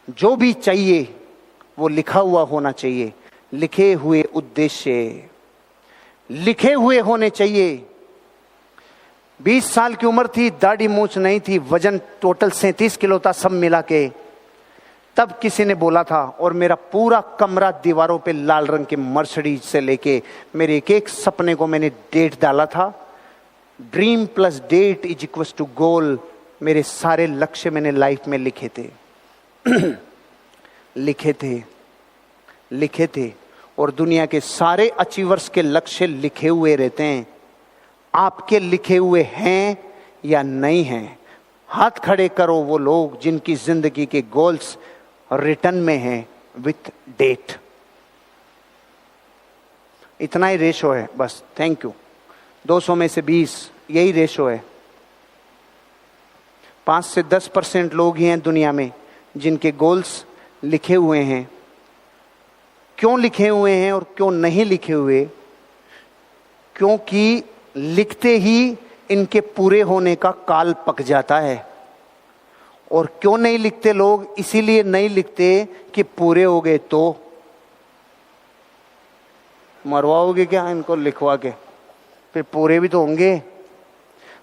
जो भी चाहिए वो लिखा हुआ होना चाहिए, लिखे हुए उद्देश्य लिखे हुए होने चाहिए। 20 साल की उम्र थी, दाढ़ी मूछ नहीं थी, वजन टोटल 37 किलो था सब मिला के। तब किसी ने बोला था, और मेरा पूरा कमरा दीवारों पे लाल रंग के मर्सिडीज से लेके मेरे एक एक सपने को मैंने डेट डाला था। Dream plus date is equals to goal. मेरे सारे लक्ष्य मैंने लाइफ में लिखे थे लिखे थे। और दुनिया के सारे अचीवर्स के लक्ष्य लिखे हुए रहते हैं। आपके लिखे हुए हैं या नहीं हैं? हाथ खड़े करो वो लोग जिनकी जिंदगी के गोल्स रिटर्न में हैं विथ डेट। इतना ही रेशो है बस। Thank you. 200 में से 20 यही रेशो है। 5 से 10% लोग ही हैं दुनिया में जिनके गोल्स लिखे हुए हैं। क्यों लिखे हुए हैं और क्यों नहीं लिखे हुए? क्योंकि लिखते ही इनके पूरे होने का काल पक जाता है। और क्यों नहीं लिखते लोग? इसीलिए नहीं लिखते कि पूरे हो गए तो मरवाओगे क्या इनको लिखवा के? फिर पूरे भी तो होंगे।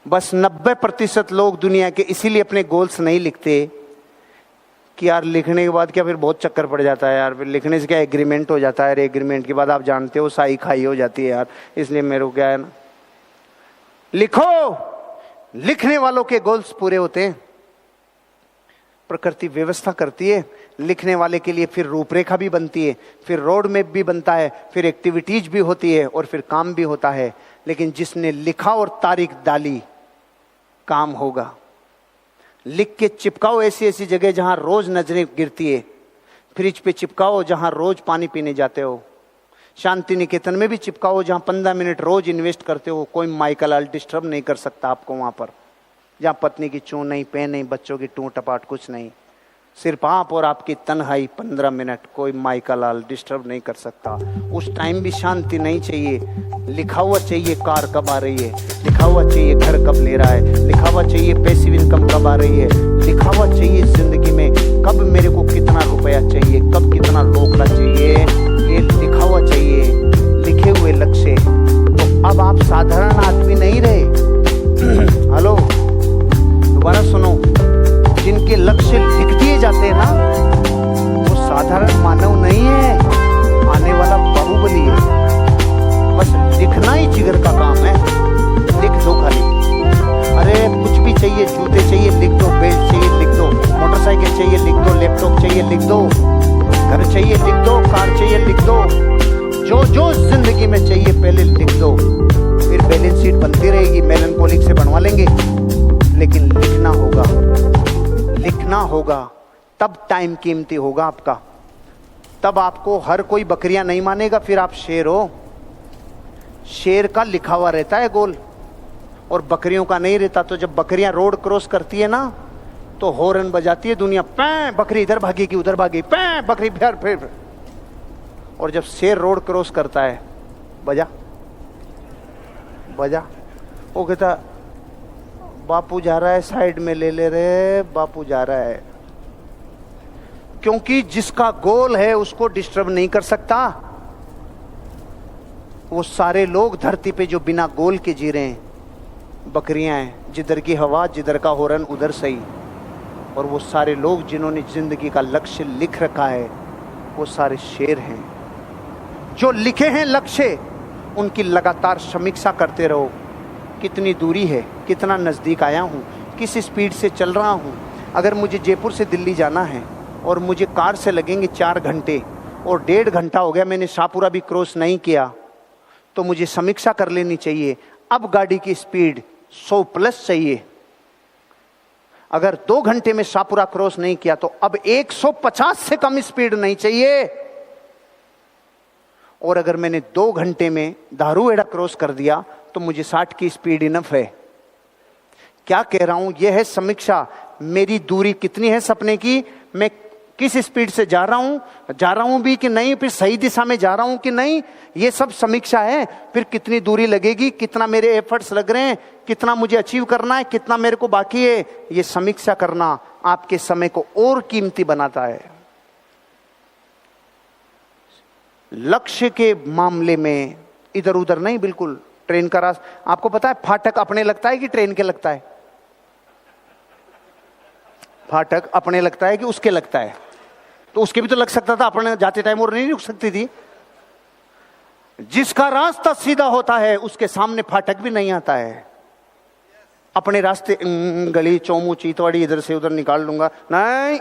बस 90% लोग दुनिया के इसीलिए अपने गोल्स नहीं लिखते कि यार लिखने के बाद क्या फिर बहुत चक्कर पड़ जाता है यार, फिर लिखने से क्या एग्रीमेंट हो जाता है, एग्रीमेंट के बाद आप जानते हो साई खाई हो जाती है यार, इसलिए मेरे को क्या है ना, लिखो। लिखने वालों के गोल्स पूरे होते हैं। प्रकृति व्यवस्था करती है लिखने वाले के लिए, फिर रूपरेखा भी बनती है, फिर रोड मैप भी बनता है, फिर एक्टिविटीज भी होती है और फिर काम भी होता है। लेकिन जिसने लिखा और तारीख डाली, काम होगा। लिख के चिपकाओ ऐसी ऐसी जगह जहां रोज नजरें गिरती है। फ्रिज पे चिपकाओ जहां रोज पानी पीने जाते हो। शांति निकेतन में भी चिपकाओ जहां 15 मिनट रोज इन्वेस्ट करते हो। कोई माइकलाल डिस्टर्ब नहीं कर सकता आपको वहां पर, जहां पत्नी की चूं नहीं, पैं नहीं, बच्चों की टूं टपाट कुछ नहीं, सिर्फ आप और आपकी तन्हाई 15 मिनट। कोई माइकलाल डिस्टर्ब नहीं कर सकता। उस टाइम भी शांति नहीं चाहिए। लिखा हुआ चाहिए कार कब आ रही है, लिखा हुआ चाहिए घर कब ले रहा है, लिखा हुआ चाहिए पैसिव इनकम कब आ रही है, लिखा हुआ चाहिए जिंदगी में कब मेरे को कितना रुपया चाहिए, कब कितना रोकना चाहिए। ये लिखा हुआ चाहिए, लिखे हुए लक्ष्य। तो अब आप साधारण आदमी नहीं रहे। हेलो, दोबारा सुनो। जिनके लक्ष्य लिख दिए जाते हैं ना, वो साधारण मानव नहीं है, आने वाला बाहुबली है। बस लिखना ही जिगर का काम है। लिख दो खाली। अरे कुछ भी चाहिए, जूते चाहिए लिख दो, बेल्ट चाहिए लिख दो, मोटरसाइकिल चाहिए लिख दो, लैपटॉप चाहिए लिख दो, घर चाहिए लिख दो, कार चाहिए लिख दो। जो जो जिंदगी में चाहिए पहले लिख दो, फिर बैलेंस शीट बनती रहेगी, मेलनकोलिक से बनवा लेंगे। लेकिन लिखना होगा, लिखना होगा, तब टाइम कीमती होगा आपका। तब आपको हर कोई बकरियां नहीं मानेगा, फिर आप शेर हो। शेर का लिखा हुआ रहता है गोल और बकरियों का नहीं रहता। तो जब बकरियां रोड क्रॉस करती है ना, तो हॉर्न बजाती है दुनिया, पैं बकरी इधर भागेगी उधर भागेगी, पैं बकरी फिर। और जब शेर रोड क्रॉस करता है, बजा बजा, वो कहता बापू जा रहा है, साइड में ले ले रहे, बापू जा रहा है। क्योंकि जिसका गोल है उसको डिस्टर्ब नहीं कर सकता। वो सारे लोग धरती पे जो बिना गोल के जी रहे हैं, बकरियां हैं, जिधर की हवा जिधर का हॉर्न उधर सही। और वो सारे लोग जिन्होंने जिंदगी का लक्ष्य लिख रखा है, वो सारे शेर हैं। जो लिखे हैं लक्ष्य, उनकी लगातार समीक्षा करते रहो। कितनी दूरी है, कितना नज़दीक आया हूँ, किस स्पीड से चल रहा हूँ। अगर मुझे जयपुर से दिल्ली जाना है और मुझे कार से लगेंगे 4 घंटे और 1.5 घंटा हो गया मैंने शाहपुरा भी क्रॉस नहीं किया, तो मुझे समीक्षा कर लेनी चाहिए। अब गाड़ी की स्पीड 100+ चाहिए। अगर 2 घंटे में शाहपुरा क्रॉस नहीं किया तो अब 150 से कम स्पीड नहीं चाहिए। और अगर मैंने 2 घंटे में दारूहेड़ा क्रॉस कर दिया तो मुझे 60 की स्पीड इनफ है। क्या कह रहा हूं? यह है समीक्षा। मेरी दूरी कितनी है सपने की, मैं किस स्पीड से जा रहा हूं भी कि नहीं, फिर सही दिशा में जा रहा हूं कि नहीं, ये सब समीक्षा है। फिर कितनी दूरी लगेगी, कितना मेरे एफर्ट्स लग रहे हैं, कितना मुझे अचीव करना है, कितना मेरे को बाकी है। ये समीक्षा करना आपके समय को और कीमती बनाता है। लक्ष्य के मामले में इधर उधर नहीं, बिल्कुल ट्रेन का रास्ता। आपको पता है फाटक अपने लगता है कि ट्रेन के लगता है? फाटक अपने लगता है कि उसके लगता है? तो उसके भी तो लग सकता था, अपने जाते टाइम और नहीं रुक सकती थी। जिसका रास्ता सीधा होता है उसके सामने फाटक भी नहीं आता है। अपने रास्ते गली चौमू चीतवाड़ी इधर से उधर निकाल लूंगा, नहीं,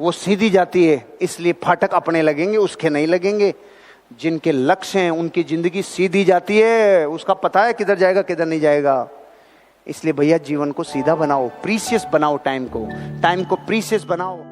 वो सीधी जाती है, इसलिए फाटक अपने लगेंगे, उसके नहीं लगेंगे। जिनके लक्ष्य हैं उनकी जिंदगी सीधी जाती है, उसका पता है किधर जाएगा किधर नहीं जाएगा। इसलिए भैया जीवन को सीधा बनाओ, प्रीशियस बनाओ, टाइम को प्रीशियस बनाओ।